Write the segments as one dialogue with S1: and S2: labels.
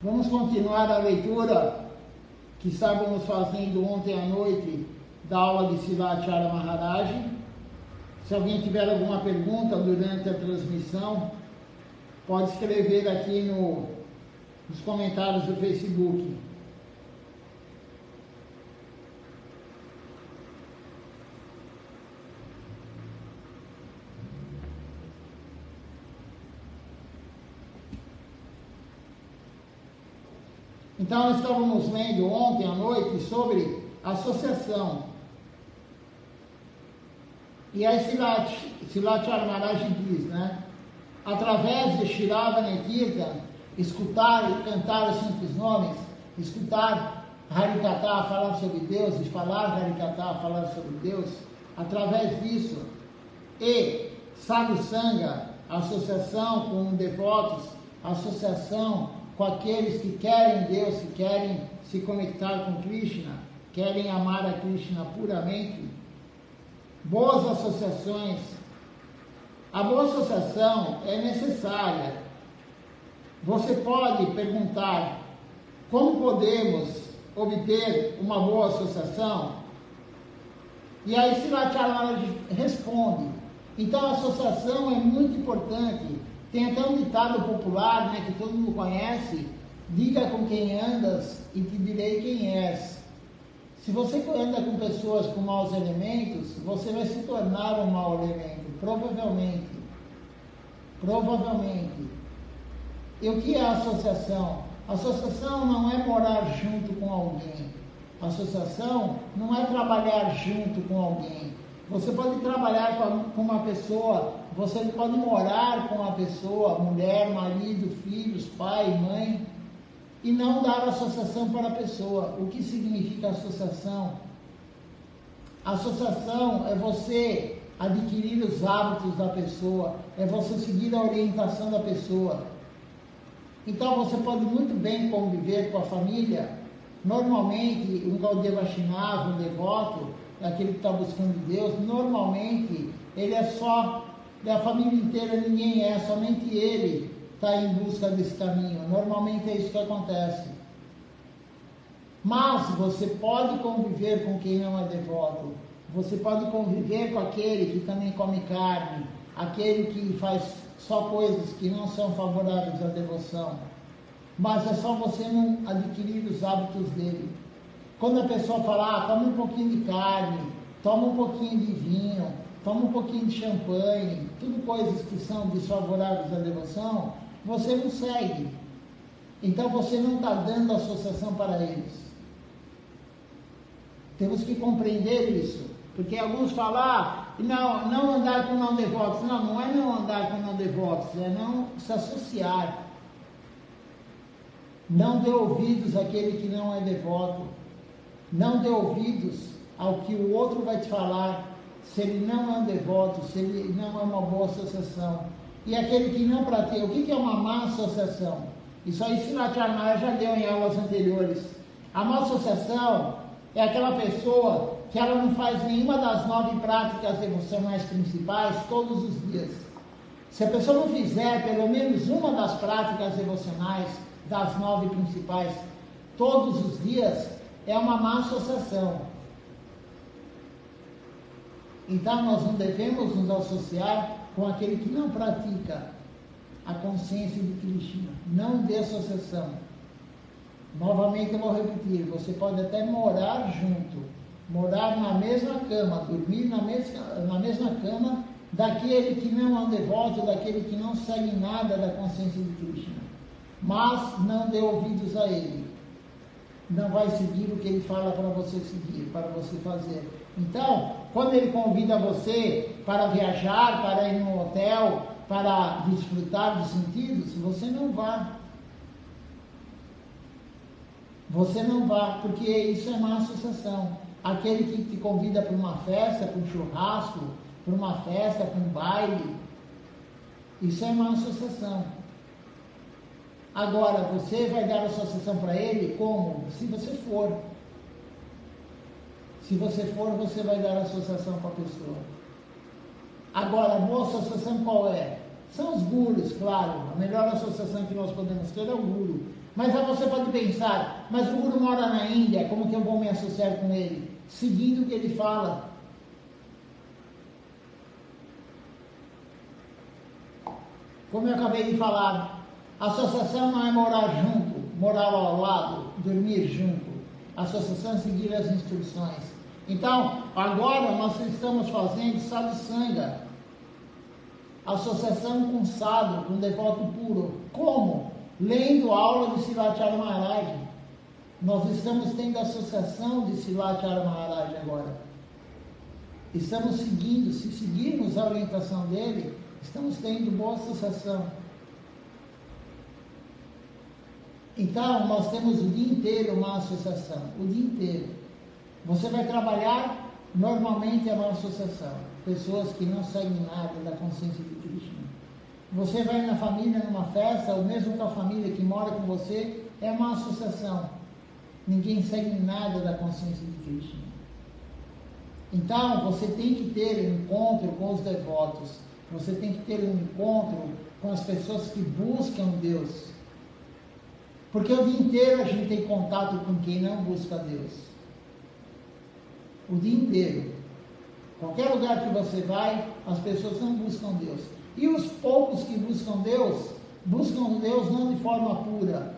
S1: Vamos continuar a leitura que estávamos fazendo ontem à noite da aula de Siddhartha Maharaj. Se alguém tiver alguma pergunta durante a transmissão, pode escrever aqui nos comentários do Facebook. Então, nós estávamos lendo ontem à noite sobre associação. E aí Siddhartha Maharaj diz, né? Através de Shravana Kirtan, escutar e cantar os simples nomes, escutar Harikatha falar sobre Deus, e falar Harikatha falar sobre Deus, através disso, e Sadhu Sangha, associação com devotos, associação com aqueles que querem Deus, que querem se conectar com Krishna, querem amar a Krishna puramente. Boas associações. A boa associação é necessária. Você pode perguntar como podemos obter uma boa associação? E aí Siddhartha Maharaj responde. Então a associação é muito importante. Tem até um ditado popular, né, que todo mundo conhece: diga com quem andas e te direi quem és. Se você anda com pessoas com maus elementos, você vai se tornar um mau elemento, provavelmente. Provavelmente. E o que é a associação? A associação não é morar junto com alguém. A associação não é trabalhar junto com alguém. Você pode trabalhar com uma pessoa, você pode morar com uma pessoa, mulher, marido, filhos, pai, mãe, e não dar associação para a pessoa. O que significa associação? Associação é você adquirir os hábitos da pessoa, é você seguir a orientação da pessoa. Então você pode muito bem conviver com a família. Normalmente, um Gaudiya Vaishnava, um devoto, aquele que está buscando Deus, normalmente ele é só da família inteira, ninguém é, somente ele está em busca desse caminho. Normalmente é isso que acontece. Mas você pode conviver com quem não é devoto, você pode conviver com aquele que também come carne, aquele que faz só coisas que não são favoráveis à devoção, mas é só você não adquirir os hábitos dele. Quando a pessoa fala, toma um pouquinho de carne, toma um pouquinho de vinho, toma um pouquinho de champanhe, tudo coisas que são desfavoráveis à devoção, você não segue. Então você não está dando associação para eles. Temos que compreender isso. Porque alguns falam, não andar com não devotos. Não é não andar com não devotos, é não se associar. Não dê ouvidos àquele que não é devoto. Não dê ouvidos ao que o outro vai te falar, se ele não é um devoto, se ele não é uma boa associação. E aquele que não pratica, o que é uma má associação? Isso aí Siddhartha Maharaj já deu em aulas anteriores. A má associação é aquela pessoa que ela não faz nenhuma das 9 práticas devocionais principais todos os dias. Se a pessoa não fizer pelo menos uma das práticas devocionais das 9 principais todos os dias, é uma má associação. Então nós não devemos nos associar com aquele que não pratica a consciência de Krishna. Não dê associação. Novamente eu vou repetir, você pode até morar junto, morar na mesma cama, dormir na mesma cama daquele que não é um devoto, daquele que não segue nada da consciência de Krishna. Mas não dê ouvidos a ele. Não vai seguir o que ele fala para você seguir, para você fazer. Então, quando ele convida você para viajar, para ir no hotel, para desfrutar dos sentidos, você não vá. Você não vá, porque isso é má associação. Aquele que te convida para uma festa, para um churrasco, para uma festa, para um baile, isso é má associação. Agora, você vai dar associação para ele como? Se você for. Se você for, você vai dar associação para a pessoa. Agora, a boa associação qual é? São os gurus, claro. A melhor associação que nós podemos ter é o guru. Mas aí você pode pensar, mas o Guru mora na Índia, como que eu vou me associar com ele? Seguindo o que ele fala. Como eu acabei de falar, associação não é morar junto, morar ao lado, dormir junto. Associação é seguir as instruções. Então, agora nós estamos fazendo sadhusanga, associação com sadhu, com devoto puro. Como? Lendo a aula de Srivacharya Maharaj. Nós estamos tendo a associação de Srivacharya Maharaj agora. Estamos seguindo, se seguirmos a orientação dele, estamos tendo boa associação. Então, nós temos o dia inteiro uma associação, o dia inteiro. Você vai trabalhar, normalmente é uma associação. Pessoas que não seguem nada da consciência de Krishna. Você vai na família, numa festa, ou mesmo com a família que mora com você, é uma associação. Ninguém segue nada da consciência de Krishna. Então, você tem que ter um encontro com os devotos. Você tem que ter um encontro com as pessoas que buscam Deus. Porque o dia inteiro a gente tem contato com quem não busca Deus. O dia inteiro. Qualquer lugar que você vai, as pessoas não buscam Deus. E os poucos que buscam Deus não de forma pura.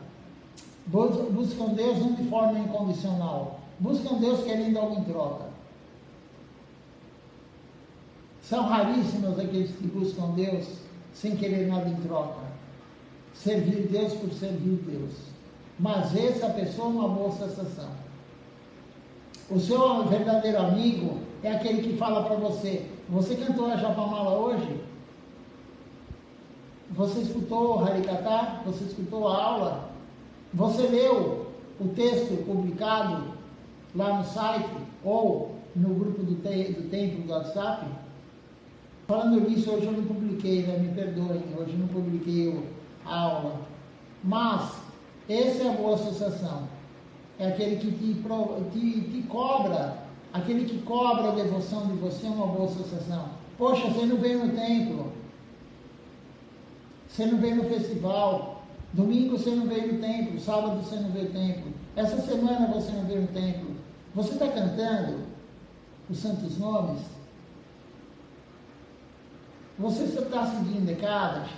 S1: Buscam Deus não de forma incondicional. Buscam Deus querendo algo em troca. São raríssimos aqueles que buscam Deus sem querer nada em troca. Servir Deus por servir Deus. Mas essa pessoa é uma boa associação. O seu verdadeiro amigo é aquele que fala para você: você cantou a Japamala hoje? Você escutou o Harikata? Você escutou a aula? Você leu o texto publicado lá no site ou no grupo do templo do WhatsApp? Falando nisso, hoje eu não publiquei, né? Me perdoem, hoje eu não publiquei a aula. Mas, essa é a boa associação. É aquele que te cobra, aquele que cobra a devoção de você é uma boa associação. Poxa, você não veio no templo, você não veio no festival, domingo você não veio no templo, sábado você não veio no templo, essa semana você não veio no templo. Você está cantando os santos nomes? Você está seguindo Ekadashi?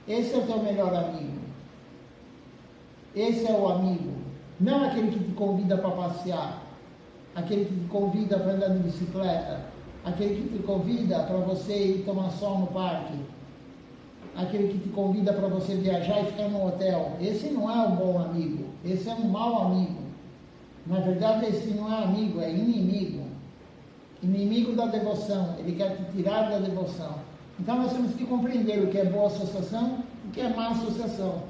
S1: Esse é o teu melhor amigo. Esse é o amigo. Não aquele que te convida para passear. Aquele que te convida para andar de bicicleta. Aquele que te convida para você ir tomar sol no parque. Aquele que te convida para você viajar e ficar no hotel. Esse não é um bom amigo. Esse é um mau amigo. Na verdade, esse não é amigo, é inimigo. Inimigo da devoção. Ele quer te tirar da devoção. Então nós temos que compreender o que é boa associação e o que é má associação.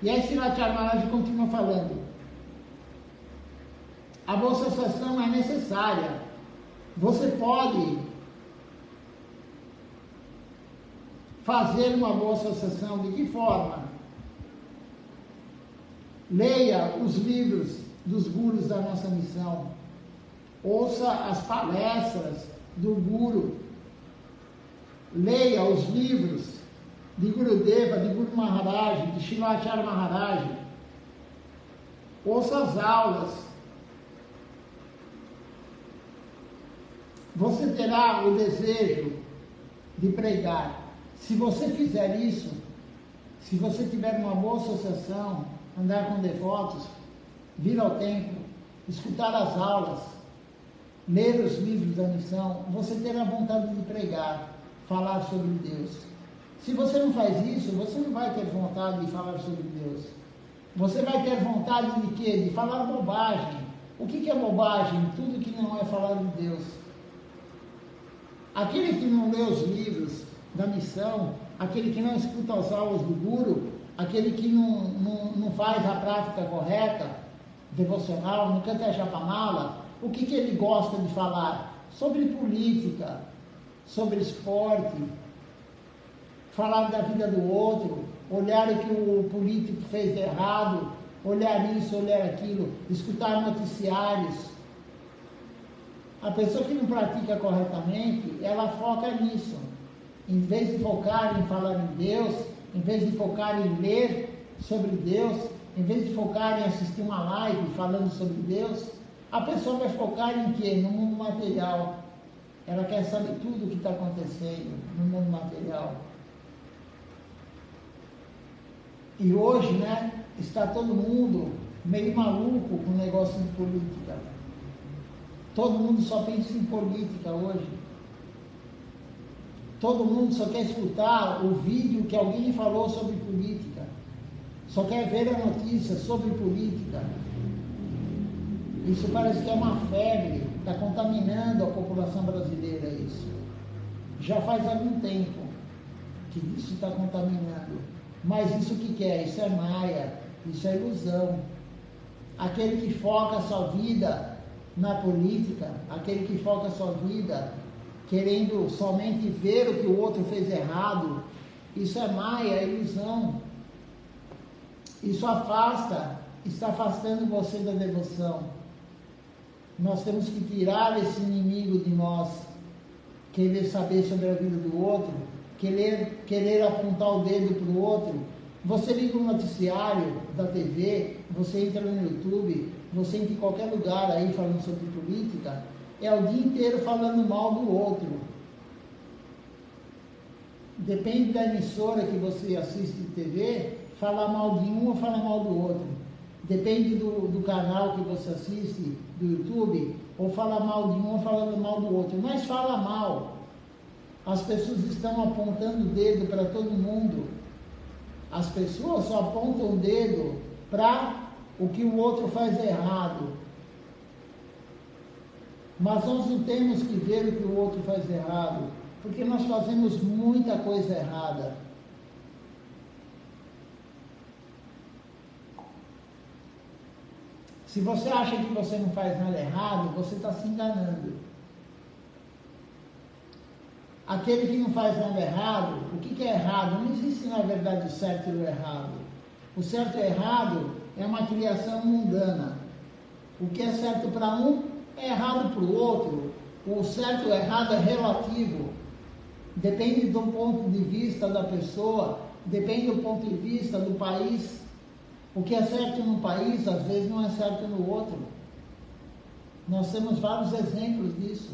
S1: E aí Srivacharya Maharaj continua falando. A boa associação é necessária. Você pode fazer uma boa associação. De que forma? Leia os livros dos gurus da nossa missão. Ouça as palestras do guru. Leia os livros de Gurudeva, de Guru Maharaj, de Srivacharya Maharaj. Ouça as aulas. Você terá o desejo de pregar. Se você fizer isso, se você tiver uma boa associação, andar com devotos, vir ao templo, escutar as aulas, ler os livros da missão, você terá vontade de pregar, falar sobre Deus. Se você não faz isso, você não vai ter vontade de falar sobre Deus. Você vai ter vontade de quê? De falar bobagem. O que é bobagem? Tudo que não é falar de Deus. Aquele que não lê os livros da missão, aquele que não escuta as aulas do Guru, aquele que não faz a prática correta, devocional, não canta a Japamala, o que ele gosta de falar? Sobre política, sobre esporte, falar da vida do outro, olhar o que o político fez de errado, olhar isso, olhar aquilo, escutar noticiários. A pessoa que não pratica corretamente, ela foca nisso. Em vez de focar em falar em Deus, em vez de focar em ler, sobre Deus, em vez de focar em assistir uma live falando sobre Deus, a pessoa vai focar em quê? No mundo material. Ela quer saber tudo o que está acontecendo no mundo material. E hoje, né, está todo mundo meio maluco com o negócio de política. Todo mundo só pensa em política hoje. Todo mundo só quer escutar o vídeo que alguém falou sobre política. Só quer ver a notícia sobre política. Isso parece que é uma febre, está contaminando a população brasileira isso. Já faz algum tempo que isso está contaminando. Mas isso que é? Isso é maia, isso é ilusão. Aquele que foca a sua vida na política, aquele que foca a sua vida querendo somente ver o que o outro fez errado, isso é maia, é ilusão. Isso afasta, está afastando você da devoção. Nós temos que tirar esse inimigo de nós, querer saber sobre a vida do outro, querer apontar o dedo para o outro. Você liga o noticiário da TV, você entra no YouTube, você entra em qualquer lugar aí falando sobre política, é o dia inteiro falando mal do outro. Depende da emissora que você assiste de TV, falar mal de um ou falar mal do outro. Depende do canal que você assiste, do YouTube, ou falar mal de um ou falar mal do outro. Mas fala mal. As pessoas estão apontando o dedo para todo mundo. As pessoas só apontam o dedo para o que o outro faz errado. Mas nós não temos que ver o que o outro faz errado, porque nós fazemos muita coisa errada. Se você acha que você não faz nada errado, você está se enganando. Aquele que não faz nada errado, o que é errado? Não existe, na verdade, o certo e o errado. O certo e o errado é uma criação mundana. O que é certo para um é errado para o outro. O certo e o errado é relativo. Depende do ponto de vista da pessoa, depende do ponto de vista do país. O que é certo num país, às vezes, não é certo no outro. Nós temos vários exemplos disso.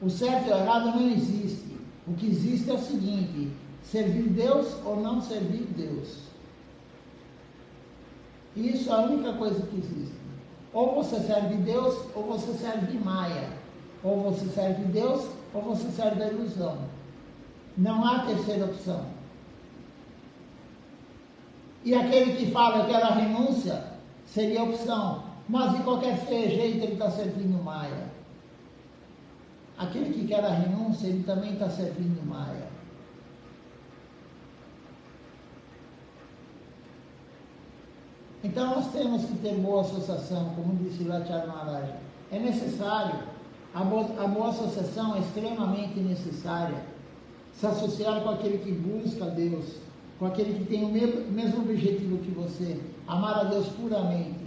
S1: O certo e o errado não existe. O que existe é o seguinte: servir Deus ou não servir Deus. Isso é a única coisa que existe. Ou você serve Deus ou você serve Maia. Ou você serve Deus ou você serve a ilusão. Não há terceira opção. E aquele que fala eu quero a renúncia, seria a opção. Mas de qualquer jeito ele está servindo Maia. Aquele que quer a renúncia, ele também está servindo Maia. Então nós temos que ter boa associação, como disse Lachar Maharaj. É necessário, a boa associação é extremamente necessária. Se associar com aquele que busca Deus, com aquele que tem o mesmo objetivo que você, amar a Deus puramente.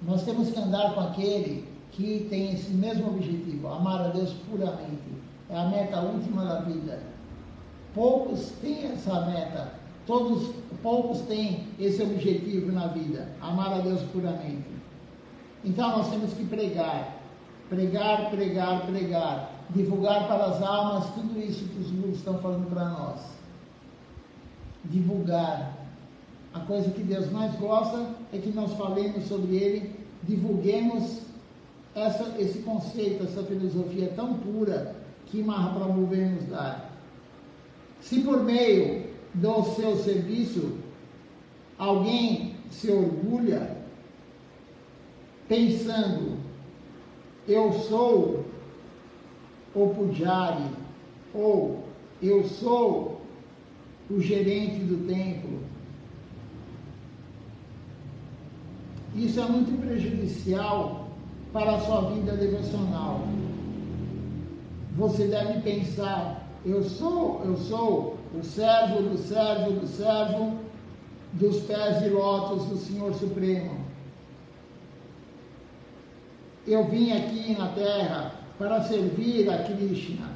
S1: Nós temos que andar com aquele que tem esse mesmo objetivo, amar a Deus puramente. É a meta última da vida. Poucos têm essa meta, poucos têm esse objetivo na vida, amar a Deus puramente. Então nós temos que pregar, divulgar para as almas tudo isso que os gurus estão falando para nós. Divulgar. A coisa que Deus mais gosta é que nós falemos sobre Ele, divulguemos esse conceito, essa filosofia tão pura que Mahaprabhu veio nos dar. Se por meio do seu serviço alguém se orgulha pensando eu sou o pujari ou eu sou o gerente do templo, isso é muito prejudicial para a sua vida devocional. Você deve pensar, eu sou o servo dos pés de lótus do Senhor Supremo. Eu vim aqui na Terra para servir a Krishna,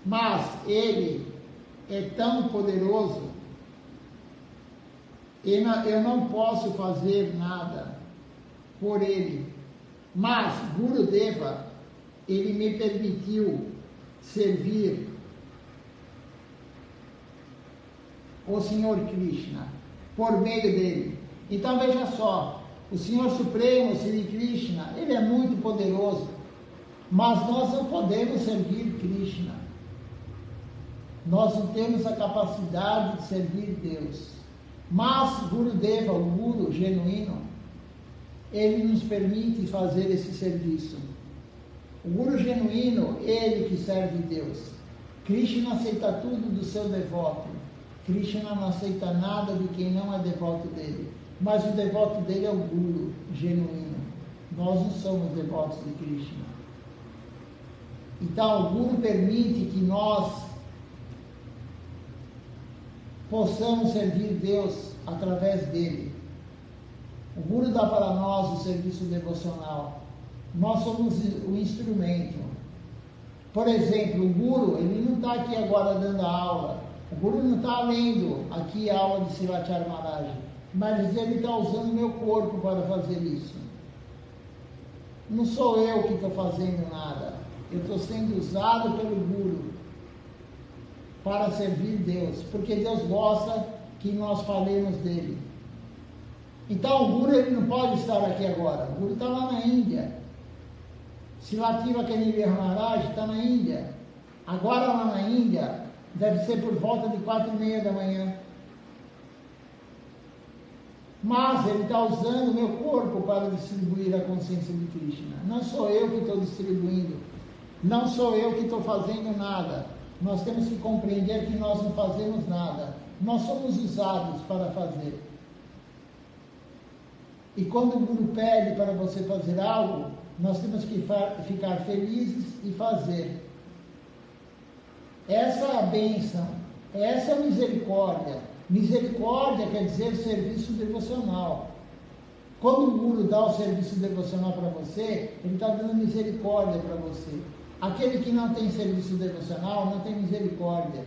S1: mas Ele é tão poderoso Eu não posso fazer nada por ele, mas Gurudeva, ele me permitiu servir o Senhor Krishna por meio dele. Então veja só, o Senhor Supremo, Sri Krishna, ele é muito poderoso, mas nós não podemos servir Krishna. Nós não temos a capacidade de servir Deus. Mas Gurudeva, o Guru genuíno, ele nos permite fazer esse serviço. O Guru genuíno, ele que serve Deus. Krishna aceita tudo do seu devoto. Krishna não aceita nada de quem não é devoto dele. Mas o devoto dele é o Guru genuíno. Nós não somos devotos de Krishna. Então, o Guru permite que nós possamos servir Deus através dele. O Guru dá para nós o serviço devocional. Nós somos o instrumento. Por exemplo, o Guru, ele não está aqui agora dando aula. O Guru não está lendo aqui a aula de Srivacharya Maharaj, mas ele está usando o meu corpo para fazer isso. Não sou eu que estou fazendo nada. Eu estou sendo usado pelo Guru para servir Deus, porque Deus gosta que nós falemos dele. Então o Guru, ele não pode estar aqui agora. O Guru está lá na Índia. Silativa Kanivya Maharaj está na Índia. Agora lá na Índia, deve ser por volta de 4:30 da manhã. Mas ele está usando o meu corpo para distribuir a consciência de Krishna. Não sou eu que estou distribuindo. Não sou eu que estou fazendo nada. Nós temos que compreender que nós não fazemos nada. Nós somos usados para fazer. E quando o Guru pede para você fazer algo, nós temos que ficar felizes e fazer. Essa é a bênção, essa é a misericórdia. Misericórdia quer dizer serviço devocional. Quando o Guru dá o serviço devocional para você, ele está dando misericórdia para você. Aquele que não tem serviço devocional não tem misericórdia.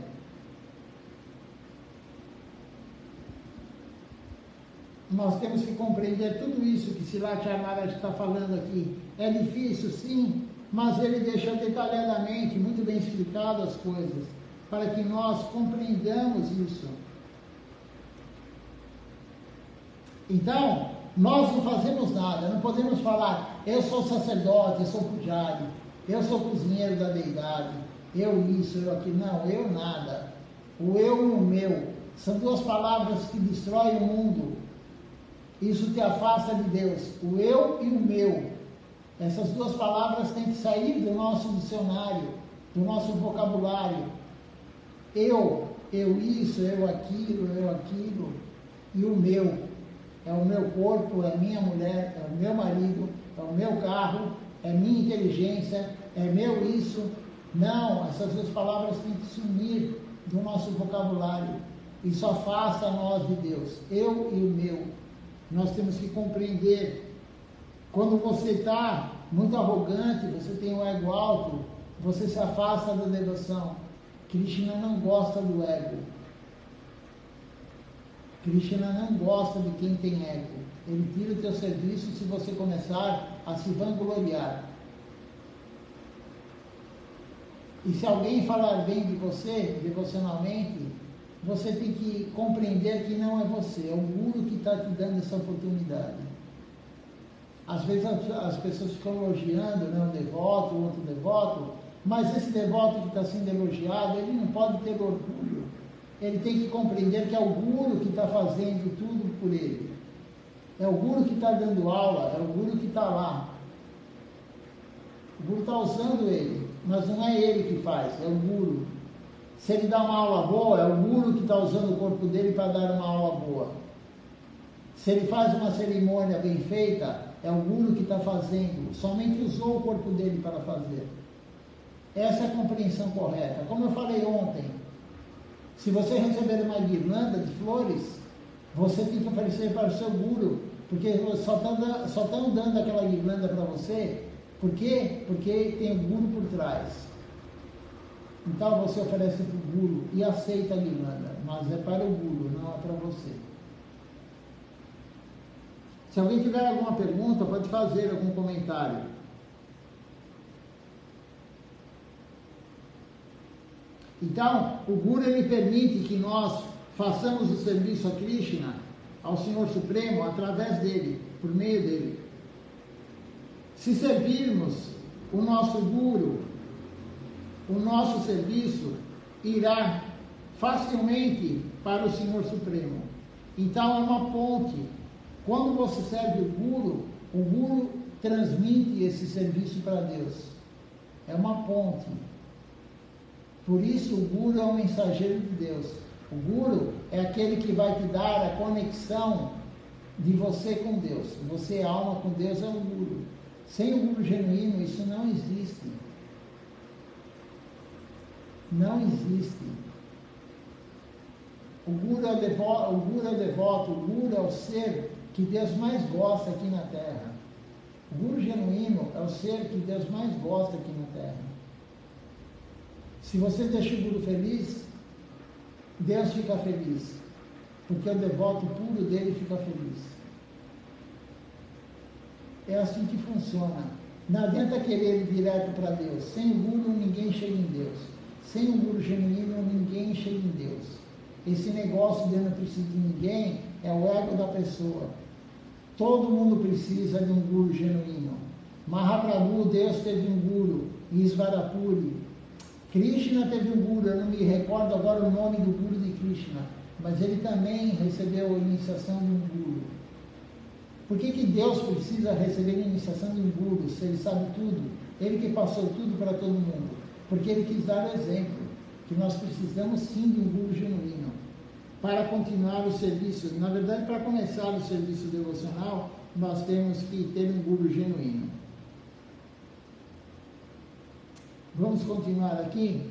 S1: Nós temos que compreender tudo isso que Srivacharya Maharaj está falando aqui. É difícil, sim, mas ele deixou detalhadamente, muito bem explicado as coisas, para que nós compreendamos isso. Então, nós não fazemos nada, não podemos falar, eu sou sacerdote, eu sou pujari, eu sou cozinheiro da deidade, eu isso, eu aquilo. Não, eu nada. O eu e o meu são duas palavras que destroem o mundo. Isso te afasta de Deus. O eu e o meu. Essas duas palavras têm que sair do nosso dicionário, do nosso vocabulário. Eu isso, eu aquilo. E o meu. É o meu corpo, é a minha mulher, é o meu marido, é o meu carro, é minha inteligência, é meu isso. Não, essas duas palavras têm que sumir do nosso vocabulário. Isso afasta nós de Deus. Eu e o meu. Nós temos que compreender. Quando você está muito arrogante, você tem um ego alto, você se afasta da devoção. Krishna não gosta do ego. Krishna não gosta de quem tem ego. Ele tira o teu serviço se você começar a se vangloriar. E se alguém falar bem de você, devocionalmente, você tem que compreender que não é você, é o Guru que está te dando essa oportunidade. Às vezes as pessoas ficam elogiando, né, um devoto, o outro devoto, mas esse devoto que está sendo elogiado, ele não pode ter orgulho. Ele tem que compreender que é o Guru que está fazendo tudo por ele. É o Guru que está dando aula, é o Guru que está lá. O Guru está usando ele, mas não é ele que faz, é o Guru. Se ele dá uma aula boa, é o Guru que está usando o corpo dele para dar uma aula boa. Se ele faz uma cerimônia bem feita, é o Guru que está fazendo, somente usou o corpo dele para fazer. Essa é a compreensão correta. Como eu falei ontem, se você receber uma guirlanda de flores, você tem que oferecer para o seu Guru, porque só estão dando aquela guirlanda para você. Por quê? Porque tem o Guru por trás. Então você oferece para o Guru e aceita a guirlanda, mas é para o Guru, não é para você. Se alguém tiver alguma pergunta, pode fazer algum comentário. Então, o Guru ele permite que nós façamos o serviço a Krishna, ao Senhor Supremo, através dele, por meio dele. Se servirmos o nosso Guru, o nosso serviço irá facilmente para o Senhor Supremo. Então, é uma ponte. Quando você serve o Guru transmite esse serviço para Deus. É uma ponte. Por isso, o Guru é o mensageiro de Deus. O Guru é aquele que vai te dar a conexão de você com Deus. Você, alma com Deus, é o Guru. Sem o Guru genuíno, isso não existe. Não existe. O Guru é o devoto, o Guru é o ser que Deus mais gosta aqui na Terra. O Guru genuíno é o ser que Deus mais gosta aqui na Terra. Se você deixa o Guru feliz, Deus fica feliz, porque o devoto puro dele fica feliz. É assim que funciona. Não adianta querer ir direto para Deus. Sem o Guru, ninguém chega em Deus. Sem o Guru genuíno, ninguém chega em Deus. Esse negócio de eu não preciso de ninguém é o ego da pessoa. Todo mundo precisa de um Guru genuíno. Mahaprabhu, Deus teve um Guru, Isvarapuri. Krishna teve um Guru, eu não me recordo agora o nome do Guru de Krishna, mas ele também recebeu a iniciação de um Guru. Por que Deus precisa receber a iniciação de um Guru, se ele sabe tudo? Ele que passou tudo para todo mundo. Porque ele quis dar o exemplo, que nós precisamos sim de um Guru genuíno, para continuar o serviço. Na verdade, para começar o serviço devocional, nós temos que ter um Guru genuíno. Vamos continuar aqui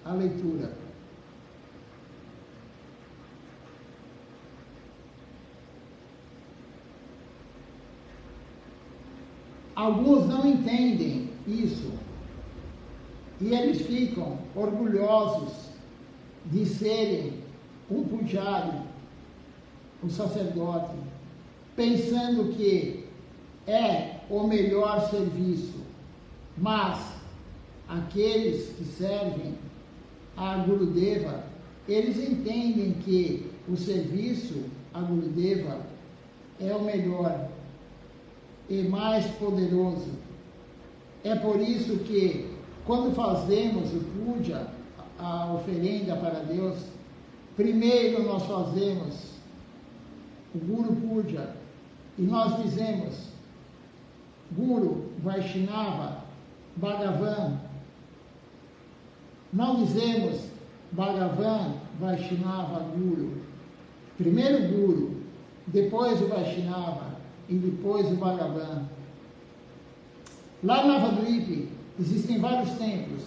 S1: a leitura. Alguns não entendem isso e eles ficam orgulhosos de serem um pujari, um sacerdote, pensando que é o melhor serviço. Mas aqueles que servem a Gurudeva, eles entendem que o serviço a Gurudeva é o melhor e mais poderoso. É por isso que quando fazemos o puja, a oferenda para Deus, primeiro nós fazemos o Guru Puja e nós dizemos Guru Vaishnava Bhagavan. Não dizemos Bhagavan Vaishnava Guru. Primeiro Guru, depois o Vaishnava e depois o Bhagavan. Lá na Navadvipa existem vários templos.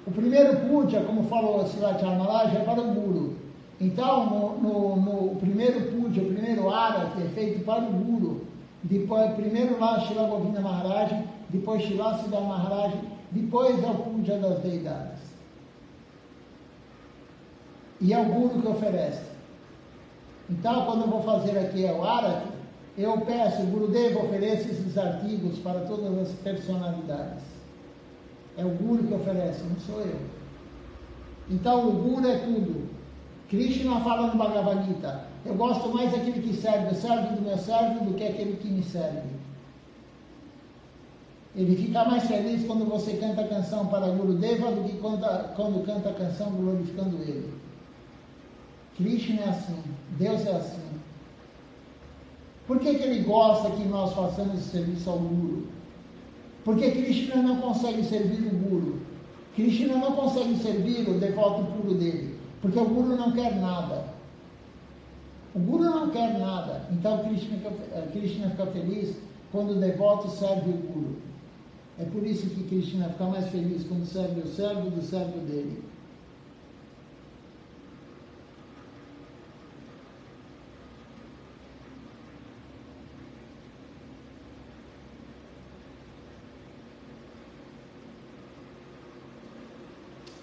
S1: O primeiro puja, como falou Srila Maharaj, é para o Guru. Então, no primeiro puja, o primeiro arati é feito para o Guru. Depois, primeiro lá Srila Govinda Maharaj, depois Srila Siddhar Maharaj, depois é o puja das deidades. E é o Guru que oferece. Então, quando eu vou fazer aqui o arati, eu peço, o Gurudeva ofereça esses artigos para todas as personalidades. É o Guru que oferece, não sou eu. Então, o Guru é tudo. Krishna fala no Bhagavad Gita, eu gosto mais daquele que serve, eu servo do meu servo do que aquele que me serve. Ele fica mais feliz quando você canta a canção para Gurudeva do que quando canta a canção glorificando ele. Krishna é assim, Deus é assim. Por que ele gosta que nós façamos esse serviço ao Guru? Porque Krishna não consegue servir o Guru. Krishna não consegue servir o devoto puro dele. Porque o Guru não quer nada. O Guru não quer nada. Então Krishna fica feliz quando o devoto serve o Guru. É por isso que Krishna fica mais feliz quando serve o servo do servo dele.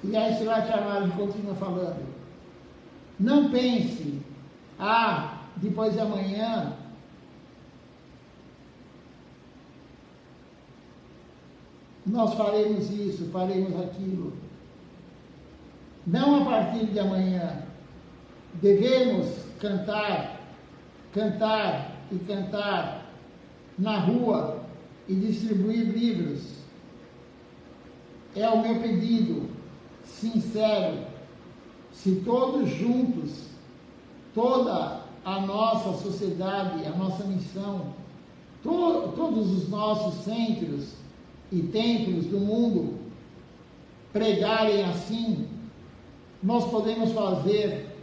S1: E aí Srila Maharaj continua falando. Não pense, depois de amanhã, nós faremos isso, faremos aquilo. Não a partir de amanhã. Devemos cantar, cantar e cantar na rua e distribuir livros. É o meu pedido sincero. Se todos juntos, toda a nossa sociedade, a nossa missão, todos os nossos centros e templos do mundo pregarem assim, nós podemos fazer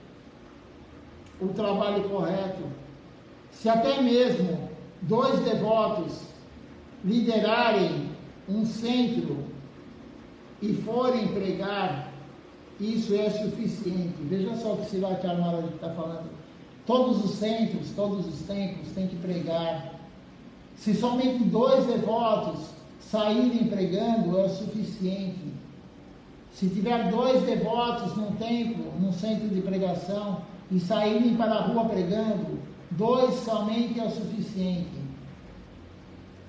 S1: o trabalho correto. Se até mesmo 2 devotos liderarem um centro e forem pregar, isso é suficiente. Veja só o que Siddhartha Maharaj está falando. Todos os centros, todos os templos têm que pregar. Se somente 2 devotos saírem pregando, é o suficiente. Se tiver 2 devotos num templo, num centro de pregação, e saírem para a rua pregando, 2 somente é o suficiente.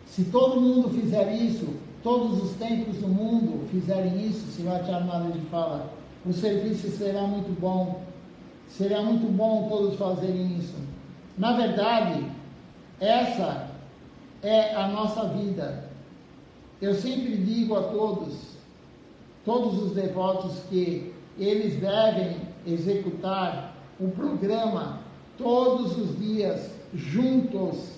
S1: Se todo mundo fizer isso, todos os templos do mundo fizerem isso, Siddhartha Maharaj fala, o serviço será muito bom. Será muito bom todos fazerem isso. Na verdade, essa é a nossa vida. Eu sempre digo a todos os devotos, que eles devem executar o programa todos os dias, juntos.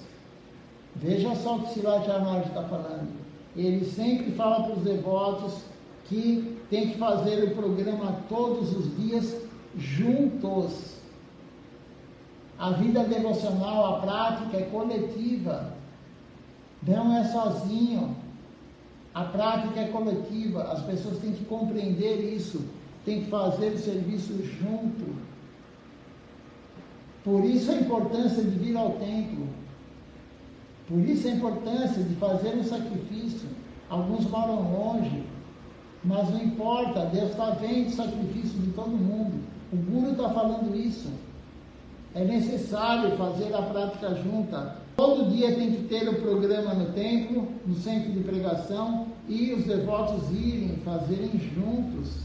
S1: Veja só o que Siddhartha Maharaj está falando. Ele sempre fala para os devotos que tem que fazer o programa todos os dias, juntos. A vida devocional, a prática é coletiva, não é sozinho. A prática é coletiva, as pessoas têm que compreender isso, têm que fazer o serviço junto. Por isso a importância de vir ao templo, por isso a importância de fazer um sacrifício. Alguns moram longe, mas não importa, Deus está vendo o sacrifício de todo mundo. O Guru está falando isso. É necessário fazer a prática junta. Todo dia tem que ter o programa no templo, no centro de pregação, e os devotos irem, fazerem juntos.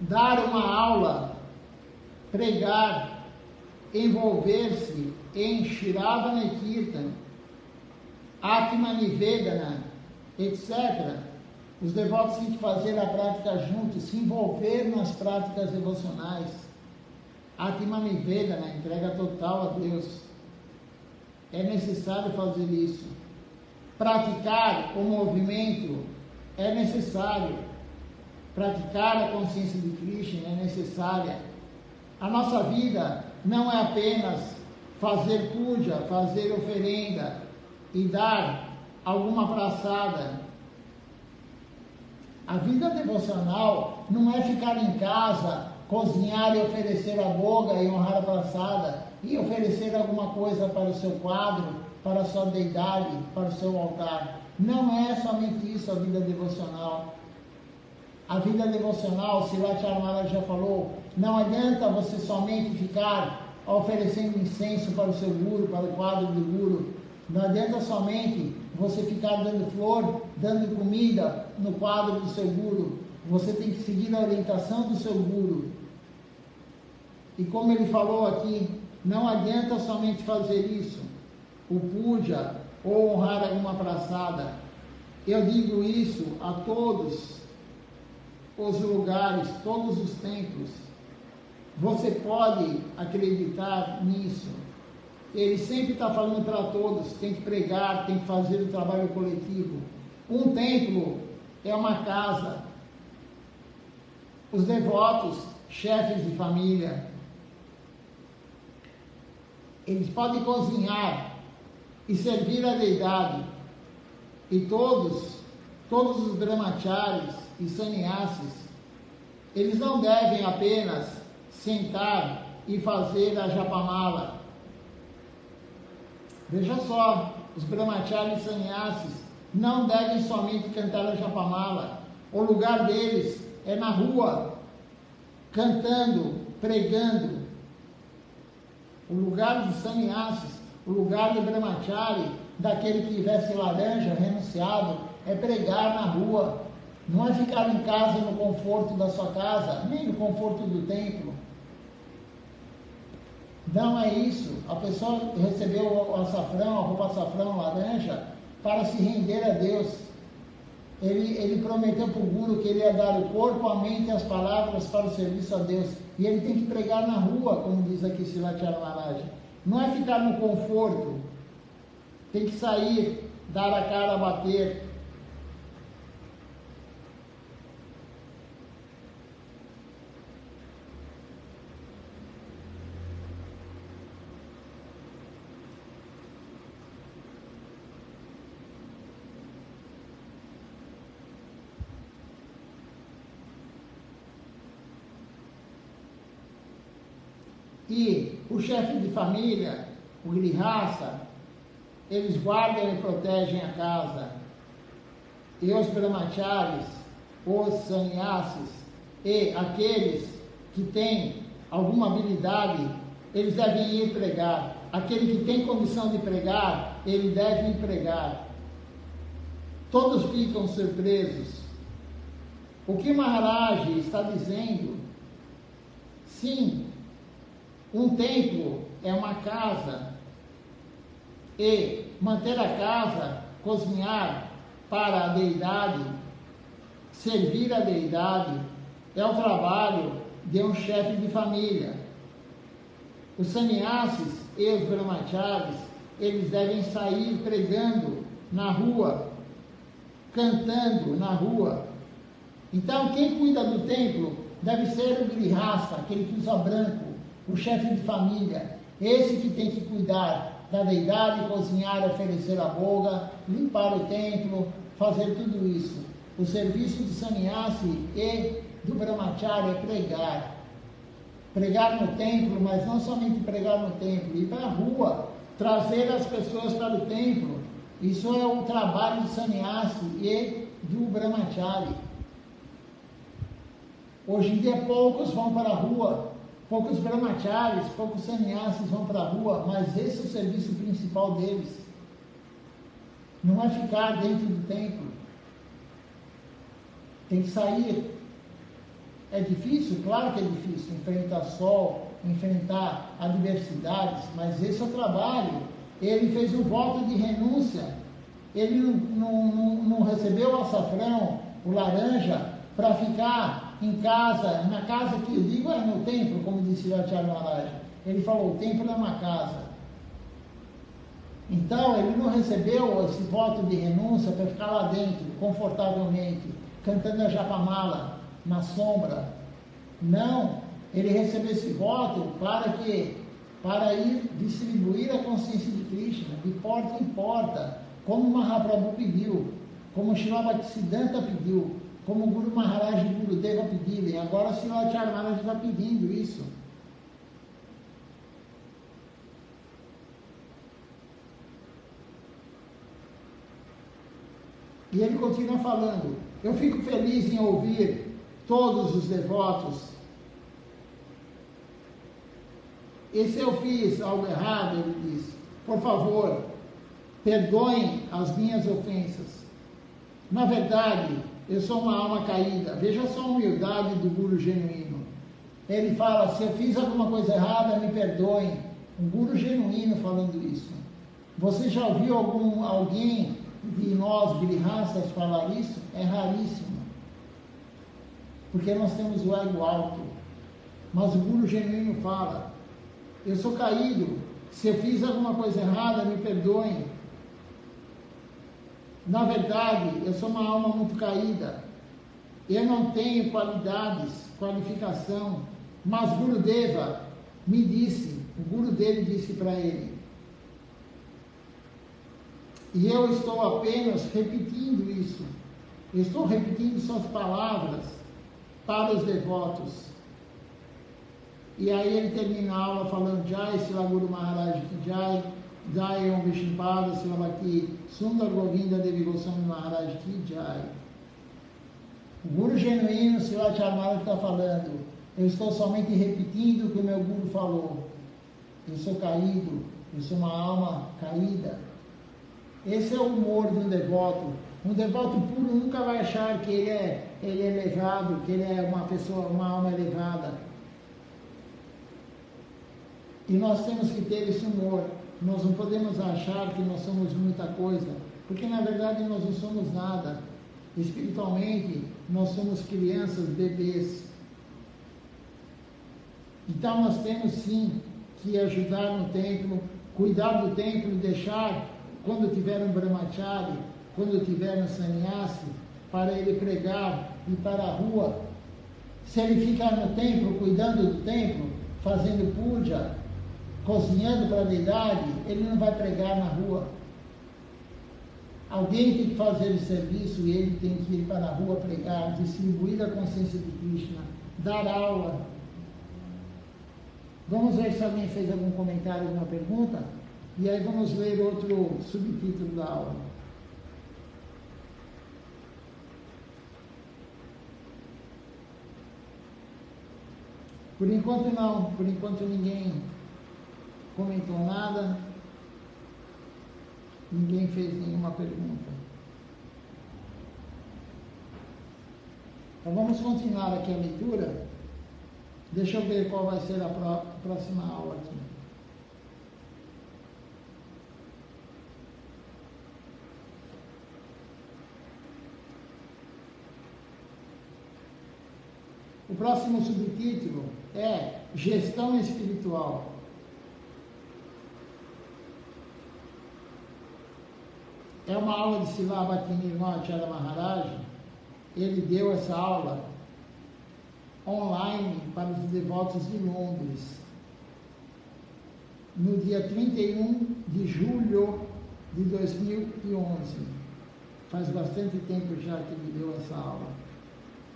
S1: Dar uma aula, pregar, envolver-se em Shravana Kirtan, Atma Nivedana, etc. Os devotos têm que fazer a prática juntos, se envolver nas práticas devocionais. Atma Nivedana, entrega total a Deus. É necessário fazer isso. Praticar o movimento é necessário. Praticar a consciência de Krishna é necessária. A nossa vida não é apenas fazer puja, fazer oferenda e dar alguma praçada. A vida devocional não é ficar em casa, cozinhar e oferecer a boga e honrar a praçada, e oferecer alguma coisa para o seu quadro, para a sua deidade, para o seu altar. Não é somente isso a vida devocional. A vida devocional, Siddhartha Maharaj já falou, não adianta você somente ficar oferecendo incenso para o seu guru, para o quadro do guru. Não adianta somente você ficar dando flor, dando comida no quadro do seu guru. Você tem que seguir a orientação do seu guru. E como ele falou aqui, não adianta somente fazer isso, o puja ou honrar alguma praçada. Eu digo isso a todos os lugares, todos os templos. Você pode acreditar nisso. Ele sempre está falando para todos, tem que pregar, tem que fazer o trabalho coletivo. Um templo é uma casa. Os devotos, chefes de família, eles podem cozinhar e servir a deidade. E todos os brahmacharis e sannyasis, eles não devem apenas sentar e fazer a japamala. Veja só, os brahmacharis e sannyasis não devem somente cantar a Japamala. O lugar deles é na rua, cantando, pregando. O lugar dos sannyasis, o lugar do brahmachari, daquele que veste laranja, renunciado, é pregar na rua. Não é ficar em casa, no conforto da sua casa, nem no conforto do templo. Não é isso. A pessoa recebeu o açafrão, a roupa açafrão, laranja, para se render a Deus. Ele prometeu para o Guru que ele ia dar o corpo, a mente e as palavras para o serviço a Deus. E ele tem que pregar na rua, como diz aqui Srilacharya Maharaj. Não é ficar no conforto. Tem que sair, dar a cara a bater. E o chefe de família, o grihasta, eles guardam e protegem a casa. E os brahmacharis, os sannyasis e aqueles que têm alguma habilidade, eles devem ir pregar. Aquele que tem condição de pregar, ele deve ir pregar. Todos ficam surpresos. O que Maharaj está dizendo? Sim, um templo é uma casa, e manter a casa, cozinhar para a deidade, servir a deidade, é o trabalho de um chefe de família. Os sannyasis e os brahmacharis, eles devem sair pregando na rua, cantando na rua. Então, quem cuida do templo deve ser o grihasta, aquele que usa branco, o chefe de família, esse que tem que cuidar da deidade, cozinhar, oferecer a boga, limpar o templo, fazer tudo isso. O serviço do sannyasi e do brahmachari é pregar. Pregar no templo, mas não somente pregar no templo, ir para a rua, trazer as pessoas para o templo. Isso é o trabalho do sannyasi e do brahmachari. Hoje em dia poucos vão para a rua, poucos brahmacharis, poucos sannyasis vão para a rua, mas esse é o serviço principal deles. Não é ficar dentro do templo. Tem que sair. É difícil? Claro que é difícil. Enfrentar sol, enfrentar adversidades, mas esse é o trabalho. Ele fez um voto de renúncia. Ele não recebeu o açafrão, o laranja, para ficar em casa, na casa que eu digo é no templo, como disse Srilacharya Maharaj. Ele falou, o templo é uma casa. Então, ele não recebeu esse voto de renúncia para ficar lá dentro, confortavelmente, cantando a Japamala, na sombra. Não, ele recebeu esse voto para ir distribuir a consciência de Krishna, de porta em porta, como Mahaprabhu pediu, como Srila Bhaktisiddhanta pediu, como o Guru Maharaj e Guru Deva pediram, e agora o Srilacharya Maharaj está pedindo isso. E ele continua falando, eu fico feliz em ouvir todos os devotos. E se eu fiz algo errado, ele diz, por favor, perdoem as minhas ofensas. Na verdade, eu sou uma alma caída. Veja só a humildade do Guru genuíno. Ele fala, se eu fiz alguma coisa errada, me perdoem. Um Guru genuíno falando isso. Você já ouviu alguém de nós, grihastas, falar isso? É raríssimo. Porque nós temos o ego alto. Mas o Guru genuíno fala, eu sou caído. Se eu fiz alguma coisa errada, me perdoem. Na verdade, eu sou uma alma muito caída. Eu não tenho qualificação. Mas Gurudeva me disse, o Guru dele disse para ele. E eu estou apenas repetindo isso. Eu estou repetindo suas palavras para os devotos. E aí ele termina a aula falando Jai, Srila Guru Maharaj Ki Jai, Jai Om Vishnupada Silavaki Sundar Govinda Devi Goswami Maharaj Ki Jai. O Guru genuíno, Srila Charmala, está falando. Eu estou somente repetindo o que o meu Guru falou. Eu sou caído, eu sou uma alma caída. Esse é o humor de um devoto. Um devoto puro nunca vai achar que ele é elevado, que ele é uma pessoa, uma alma elevada. E nós temos que ter esse humor. Nós não podemos achar que nós somos muita coisa, porque na verdade nós não somos nada. Espiritualmente, nós somos crianças, bebês. Então nós temos sim que ajudar no templo, cuidar do templo e deixar, quando tiver um brahmachari, quando tiver um sannyasi, para ele pregar e para a rua. Se ele ficar no templo, cuidando do templo, fazendo puja, cozinhando para a deidade, ele não vai pregar na rua. Alguém tem que fazer o serviço e ele tem que ir para a rua pregar, distribuir a consciência de Krishna, dar aula. Vamos ver se alguém fez algum comentário, alguma pergunta, e aí vamos ler outro subtítulo da aula. Por enquanto não, por enquanto ninguém comentou nada, ninguém fez nenhuma pergunta. Então vamos continuar aqui a leitura. Deixa eu ver qual vai ser a próxima aula aqui. O próximo subtítulo é Gestão Espiritual. É uma aula de Srila Bhaktivinoda Acharya Maharaj. Ele deu essa aula online para os devotos de Londres, no dia 31 de julho de 2011. Faz bastante tempo já que ele deu essa aula.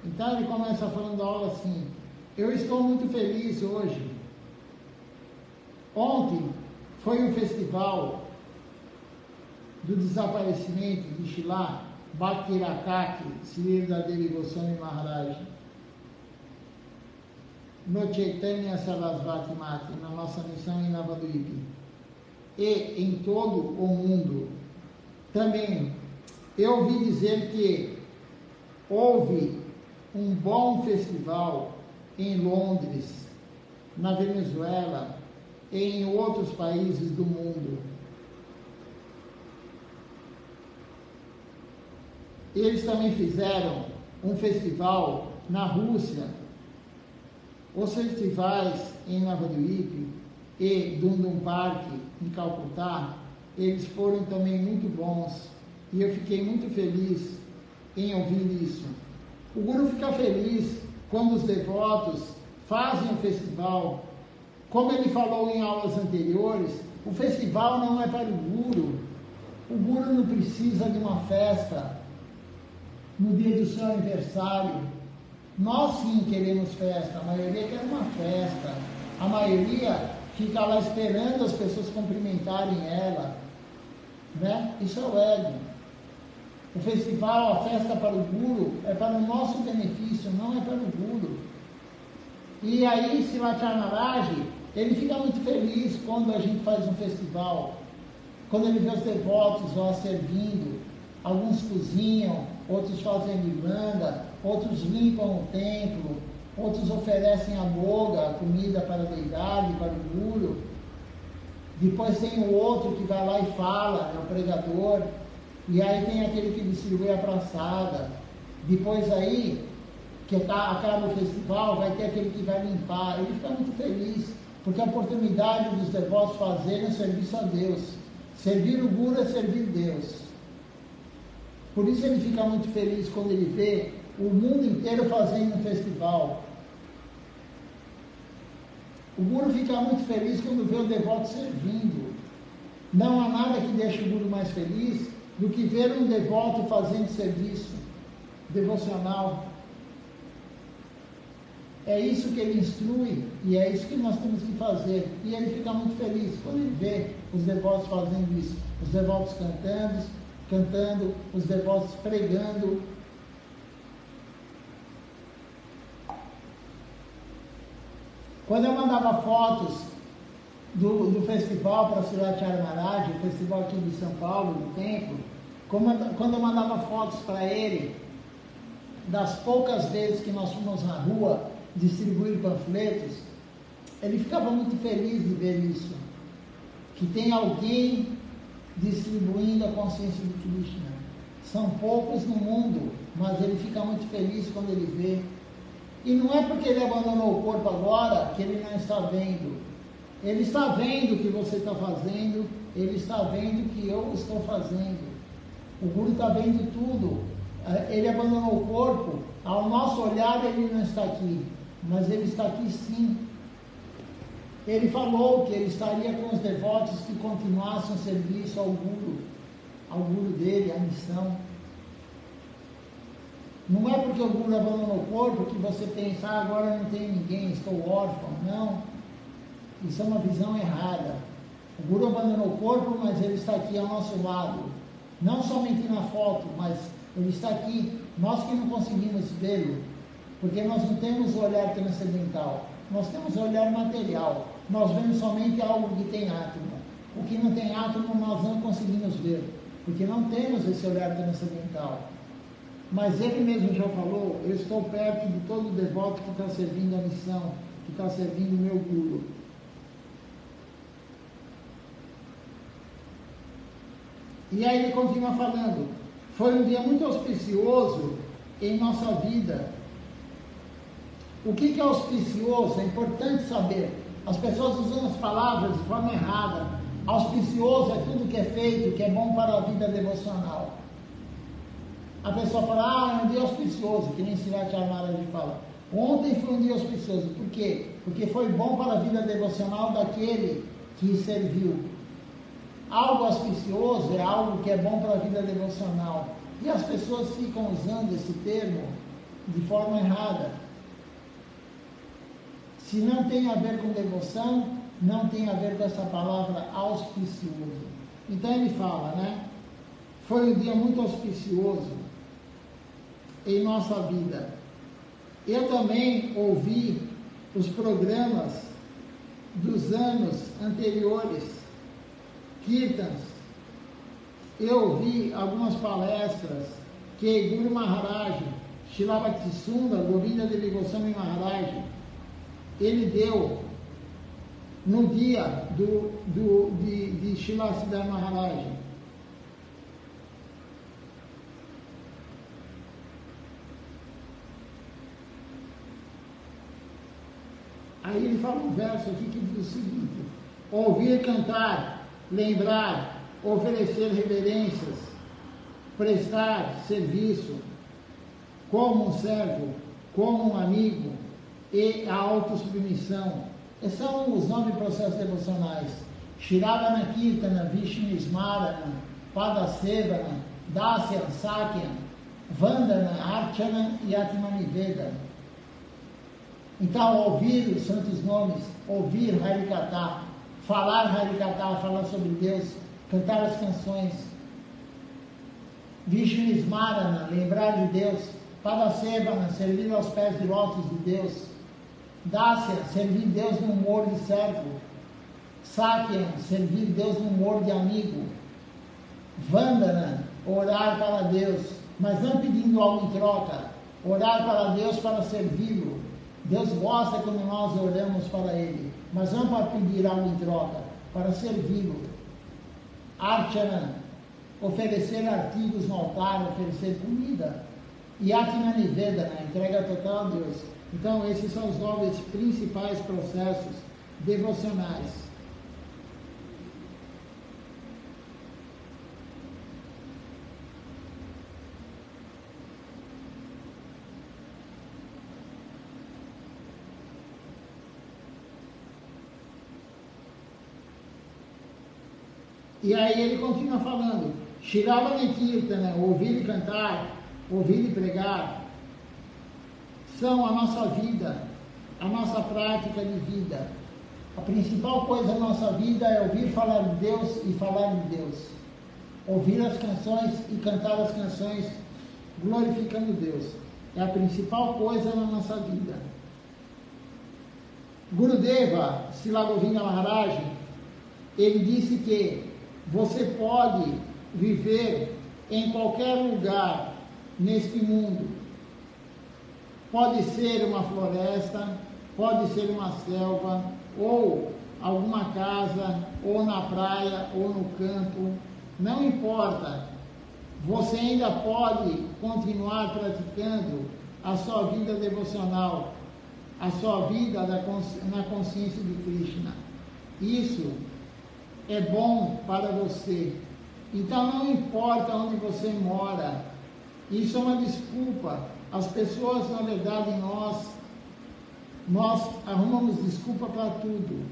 S1: Então ele começa falando a aula assim: eu estou muito feliz hoje. Ontem foi um festival do desaparecimento de Srila Bhakti-Rakaki Sridhar Devi Goswami Maharaj no Chaitanya Sarasvati Mati, na nossa missão em Navadvipa, e em todo o mundo. Também eu ouvi dizer que houve um bom festival em Londres, na Venezuela e em outros países do mundo. Eles também fizeram um festival na Rússia. Os festivais em Navadvipa e Dundum Park, em Calcutá, eles foram também muito bons. E eu fiquei muito feliz em ouvir isso. O Guru fica feliz quando os devotos fazem o festival. Como ele falou em aulas anteriores, o festival não é para o Guru. O Guru não precisa de uma festa no dia do seu aniversário. Nós sim queremos festa, a maioria quer uma festa. A maioria fica lá esperando as pessoas cumprimentarem ela, né? Isso é o ego. O festival, a festa para o Guru, é para o nosso benefício, não é para o Guru. E aí, Srila Charmaraj, ele fica muito feliz quando a gente faz um festival, quando ele vê os devotos lá servindo. Alguns cozinham, outros fazem miranda, outros limpam o templo, outros oferecem a boga, a comida para a deidade, para o Guru. Depois tem o outro que vai lá e fala, é o pregador. E aí tem aquele que distribui a praçada. Depois aí, que acaba o festival, vai ter aquele que vai limpar. Ele fica muito feliz, porque a oportunidade dos devotos fazerem serviço a Deus. Servir o Guru é servir Deus. Por isso ele fica muito feliz quando ele vê o mundo inteiro fazendo um festival. O Guru fica muito feliz quando vê o devoto servindo. Não há nada que deixe o Guru mais feliz do que ver um devoto fazendo serviço devocional. É isso que ele instrui e é isso que nós temos que fazer. E ele fica muito feliz quando ele vê os devotos fazendo isso. Os devotos cantando, os devotos pregando. Quando eu mandava fotos do festival para Srilacharya Maharaj, o festival aqui de São Paulo, do templo, quando eu mandava fotos para ele, das poucas vezes que nós fomos na rua distribuir panfletos, ele ficava muito feliz de ver isso, que tem alguém distribuindo a consciência de Krishna. São poucos no mundo, mas ele fica muito feliz quando ele vê. E não é porque ele abandonou o corpo agora que ele não está vendo. Ele está vendo o que você está fazendo, ele está vendo o que eu estou fazendo. O Guru está vendo tudo. Ele abandonou o corpo, ao nosso olhar ele não está aqui, mas ele está aqui sim. Ele falou que ele estaria com os devotos que continuassem o serviço ao Guru dele, a missão. Não é porque o Guru abandonou o corpo que você pensa, agora não tem ninguém, estou órfão. Não, isso é uma visão errada. O Guru abandonou o corpo, mas ele está aqui ao nosso lado. Não somente na foto, mas ele está aqui, nós que não conseguimos vê-lo, porque nós não temos o olhar transcendental, nós temos o olhar material, nós vemos somente algo que tem átomo. O que não tem átomo nós não conseguimos ver, porque não temos esse olhar transcendental. Mas ele mesmo já falou, eu estou perto de todo devoto que está servindo a missão, que está servindo o meu Guru. E aí ele continua falando, foi um dia muito auspicioso em nossa vida. O que é auspicioso? É importante saber. As pessoas usam as palavras de forma errada. Auspicioso é tudo que é feito, que é bom para a vida devocional. A pessoa fala, é um dia auspicioso, que nem Srilacharya Maharaj fala. Ontem foi um dia auspicioso. Por quê? Porque foi bom para a vida devocional daquele que serviu. Algo auspicioso é algo que é bom para a vida devocional. E as pessoas ficam usando esse termo de forma errada. Se não tem a ver com devoção, não tem a ver com essa palavra auspicioso. Então ele fala, né? Foi um dia muito auspicioso em nossa vida. Eu também ouvi os programas dos anos anteriores, Kirtans. Eu ouvi algumas palestras que Guru Maharaj, Srila Bhaktisundar, Govinda Devi Goswami Maharaj, ele deu no dia de Srila Siddhar Maharaj. Aí ele fala um verso aqui que diz o seguinte: ouvir cantar, lembrar, oferecer reverências, prestar serviço, como um servo, como um amigo, e a autossubmissão. Esses são os 9 processos devocionais: Shiravana Kirtana, Vishnu Smarana, Padasevana, Dasya, Sakya, Vandana, Archana e Atmaniveda. Então, ouvir os santos nomes, ouvir Harikatha, falar Harikatha, falar sobre Deus, cantar as canções. Vishnu Smarana, lembrar de Deus. Padasevana, servir aos pés de lótus de Deus. Dasya, servir Deus no humor de servo. Sakya, servir Deus no humor de amigo. Vandana, orar para Deus, mas não pedindo algo em troca. Orar para Deus para servi-lo. Deus gosta quando nós oramos para Ele, mas não para pedir algo em troca, para servi-lo. Archana, oferecer artigos no altar, oferecer comida. E Atmaniveda, entrega total a Deus. Então, esses são os 9 principais processos devocionais. E aí ele continua falando, Shiravana Kirtana, ouvir e cantar, ouvir e pregar, são a nossa vida. a nossa prática de vida. A principal coisa da nossa vida é ouvir falar de Deus e falar de Deus. Ouvir as canções e cantar as canções glorificando Deus. É a principal coisa na nossa vida. Gurudeva Srila Govinda Maharaj, ele disse que você pode viver em qualquer lugar neste mundo. Pode ser uma floresta, pode ser uma selva, ou alguma casa, ou na praia, ou no campo, não importa. Você ainda pode continuar praticando a sua vida devocional, a sua vida na consciência de Krishna. Isso é bom para você. Então não importa onde você mora, isso é uma desculpa. As pessoas, na verdade, nós arrumamos desculpa para tudo.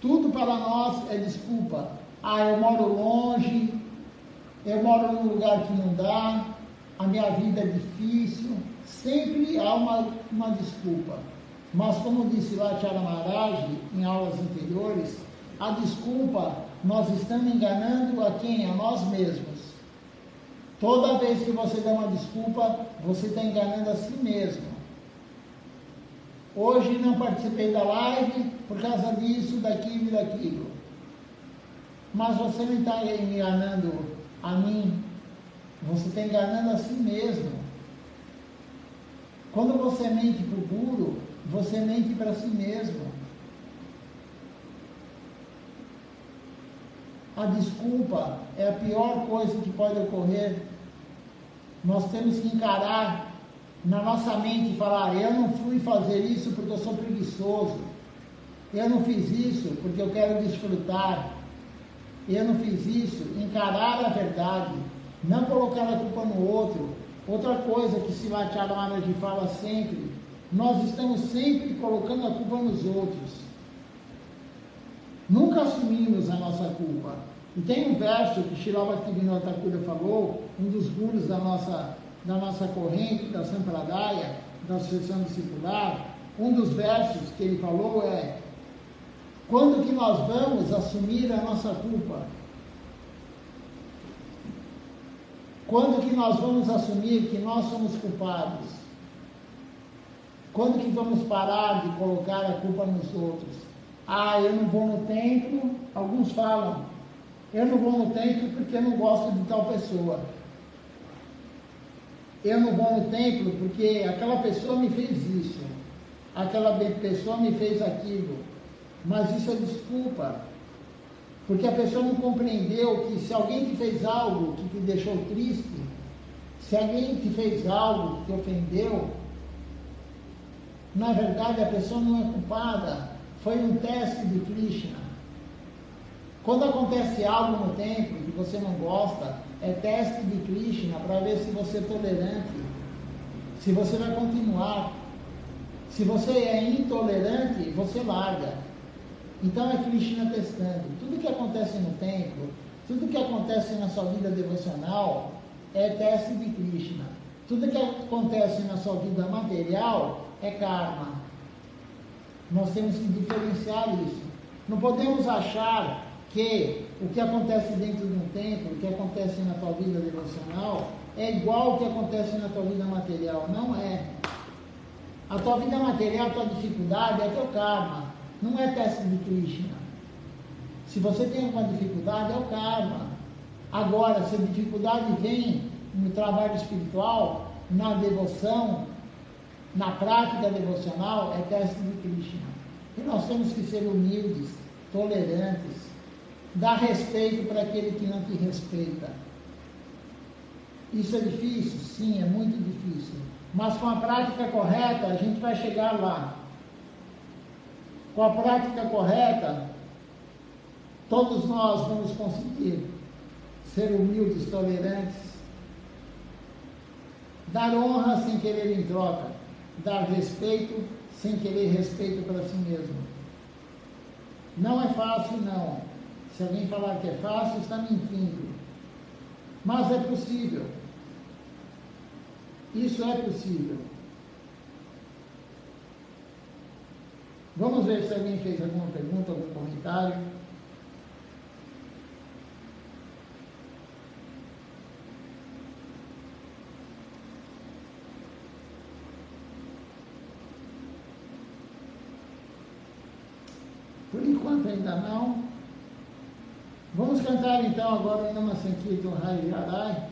S1: Tudo para nós é desculpa. Eu moro longe, eu moro num lugar que não dá, a minha vida é difícil. Sempre há uma desculpa. Mas como disse lá Acharya Maharaj em aulas anteriores, a desculpa, nós estamos enganando a quem? A nós mesmos. Toda vez que você dá uma desculpa, você está enganando a si mesmo. Hoje não participei da live por causa disso, daquilo e daquilo. Mas você não está enganando a mim, você está enganando a si mesmo. Quando você mente para o Guru, você mente para si mesmo. A desculpa é a pior coisa que pode ocorrer. Nós temos que encarar na nossa mente e falar: eu não fui fazer isso porque eu sou preguiçoso. Eu não fiz isso porque eu quero desfrutar. Eu não fiz isso. Encarar a verdade. Não colocar a culpa no outro. Outra coisa que Srila Acharya Maharaj fala sempre: nós estamos sempre colocando a culpa nos outros. Nunca assumimos a nossa culpa. E tem um verso que Srila Bhaktivinoda Thakur falou, um dos gurus da nossa corrente, da Sampradaya, da Associação Discipular. Um dos versos que ele falou é: quando que nós vamos assumir a nossa culpa? Quando que nós vamos assumir que nós somos culpados? Quando que vamos parar de colocar a culpa nos outros? Eu não vou no templo. Alguns falam: eu não vou no templo porque eu não gosto de tal pessoa. Eu não vou no templo porque aquela pessoa me fez isso. Aquela pessoa me fez aquilo. Mas isso é desculpa. Porque a pessoa não compreendeu que se alguém te fez algo que te deixou triste, se alguém te fez algo que te ofendeu, na verdade a pessoa não é culpada. Foi um teste de Krishna. Quando acontece algo no templo que você não gosta, é teste de Krishna para ver se você é tolerante, se você vai continuar. Se você é intolerante, você larga. Então é Krishna testando. Tudo que acontece no templo, tudo que acontece na sua vida devocional, é teste de Krishna. Tudo que acontece na sua vida material é karma. Nós temos que diferenciar isso. Não podemos achar que o que acontece dentro de um templo, o que acontece na tua vida devocional, é igual ao que acontece na tua vida material. Não é. A tua vida material, a tua dificuldade é teu karma. Não é teste de Krishna. Se você tem alguma dificuldade, é o karma. Agora, se a dificuldade vem no trabalho espiritual, na devoção, na prática devocional, é teste de Krishna. E nós temos que ser humildes, tolerantes, dar respeito para aquele que não te respeita. Isso é difícil? Sim, é muito difícil. Mas com a prática correta, a gente vai chegar lá. Com a prática correta, todos nós vamos conseguir ser humildes, tolerantes, dar honra sem querer em troca, dar respeito sem querer respeito para si mesmo. Não é fácil, não. Se alguém falar que é fácil, está mentindo. Mas é possível. Isso é possível. Vamos ver se alguém fez alguma pergunta, algum comentário. Por enquanto ainda não. Vamos cantar então agora o Nama Sankirtan Hari Harai.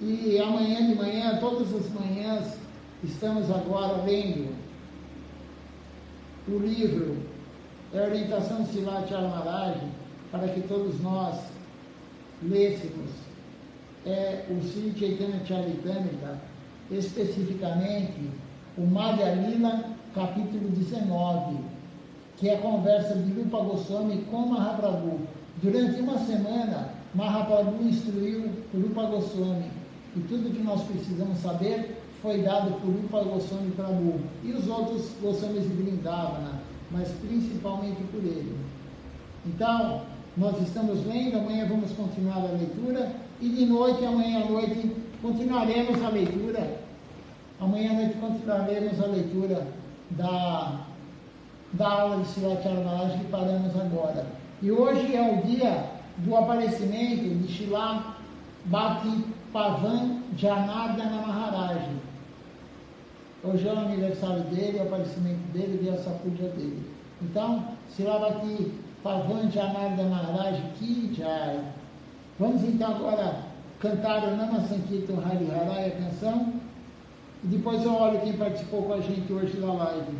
S1: E amanhã de manhã, todas as manhãs, estamos agora lendo o livro A Orientação de Srila Maharaj, para que todos nós lêssemos o Sri Chaitanya Charitamrita, especificamente o Madhya Lila, capítulo 19, que é a conversa de Rupa Goswami com Mahaprabhu. Durante uma semana, Mahaprabhu instruiu Rupa Goswami, e tudo que nós precisamos saber foi dado por Rupa Goswami Prabhu e os outros Goswamis de Vrindavana, mas principalmente por ele. Então, nós estamos lendo, amanhã vamos continuar a leitura, e de noite, amanhã à noite, continuaremos a leitura. Amanhã à noite continuaremos a leitura da aula de Srila Maharaj que paramos agora. E hoje é o dia do aparecimento de Srila Bhakti Pavan Janardana Maharaj. Hoje é o aniversário dele, o aparecimento dele e a sapuja dele. Então, Srila Bhakti Pavan Janardana Maharaj Ki Jai. Vamos então agora cantar o Nama Sankirtan Hari Harai, a canção. E depois eu olho quem participou com a gente hoje da live.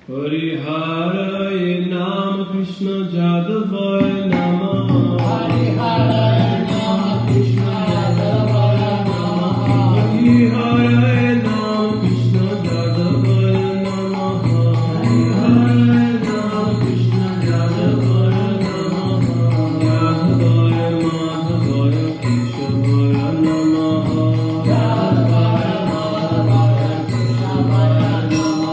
S2: Hariharay Nama Krishna Jadavaya Namaha.
S1: Hariharay Nama Krishna Jadavaya Namaha.
S2: Hariharay Nama Krishna Jadavaya Namaha. Hariharay Nama Krishna Jadavaya Namaha. Jadavaya Madhavaya Keshavaya Namaha.
S1: Jadavaya Madhavaya Keshavaya Namaha.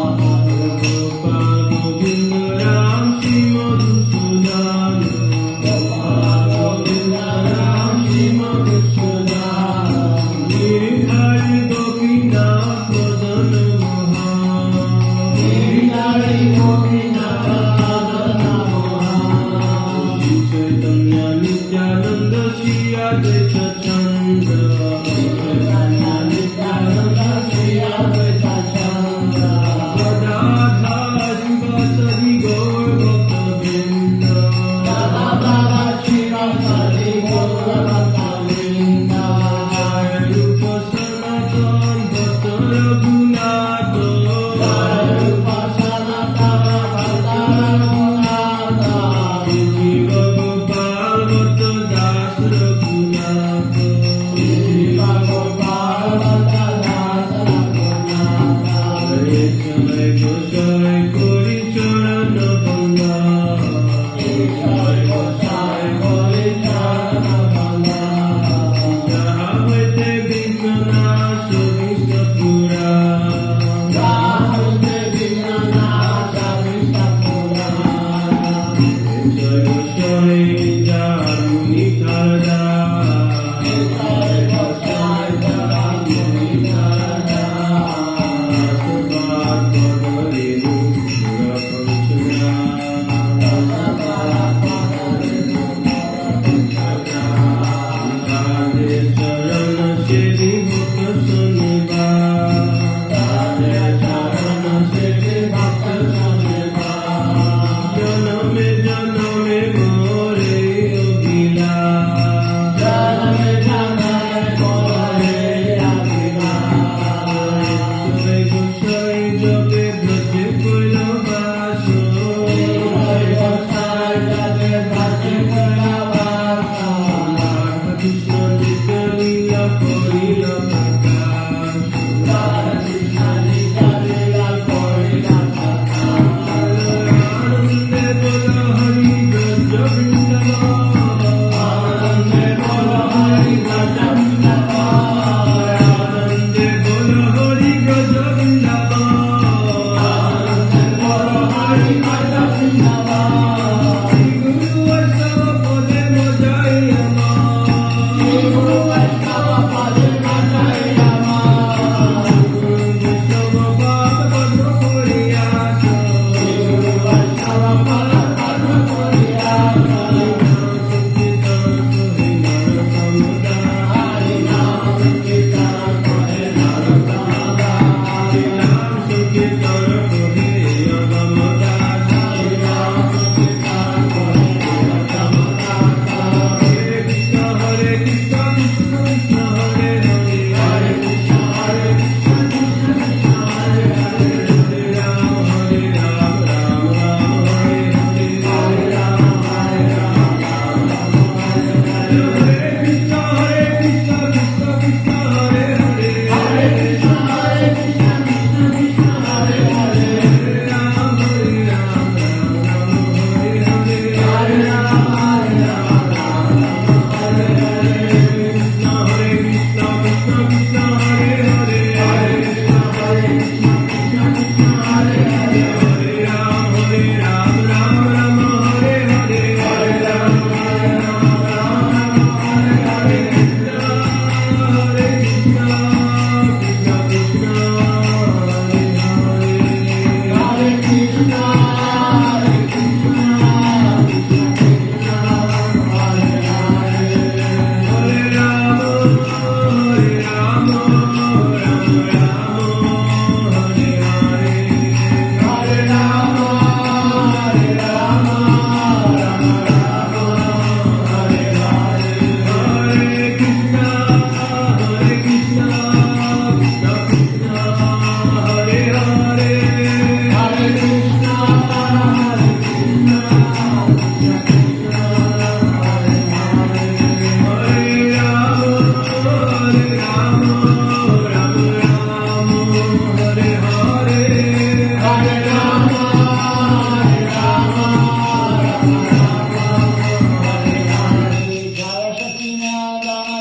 S2: Vrindavan.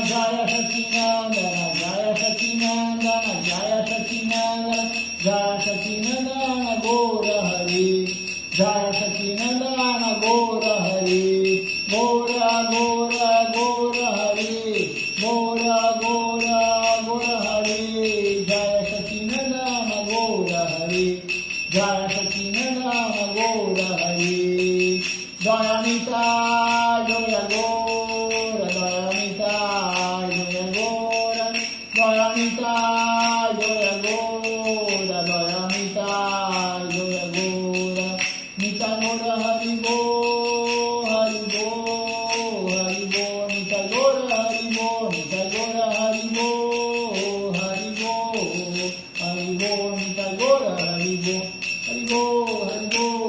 S1: Jaya Sacinandana, Jaya Sacinandana, Jaya Sacinandana, Jaya Sacinandana, Gora Hari, Jaya Sacinandana, Gora Hari, Gora Gora Gora Hari, Gora Gora Gora Hari, Jaya Sacinandana, Gora Hari, Jaya Sacinandana, Gora Hari, Jaya Nita, Jaya Gora, Jaya Nita, Jaya Gora, Jaya Nita, Jaya Gora, Jaya Nita, Jaya Gora, Nita Gora Hari Bo, Hari Bo, Hari Bo, Nita Gora Hari Bo, Nita Gora Hari Bo, Hari Bo, Hari Bo, Nita Gora Hari Bo, Hari Bo, Hari Bo.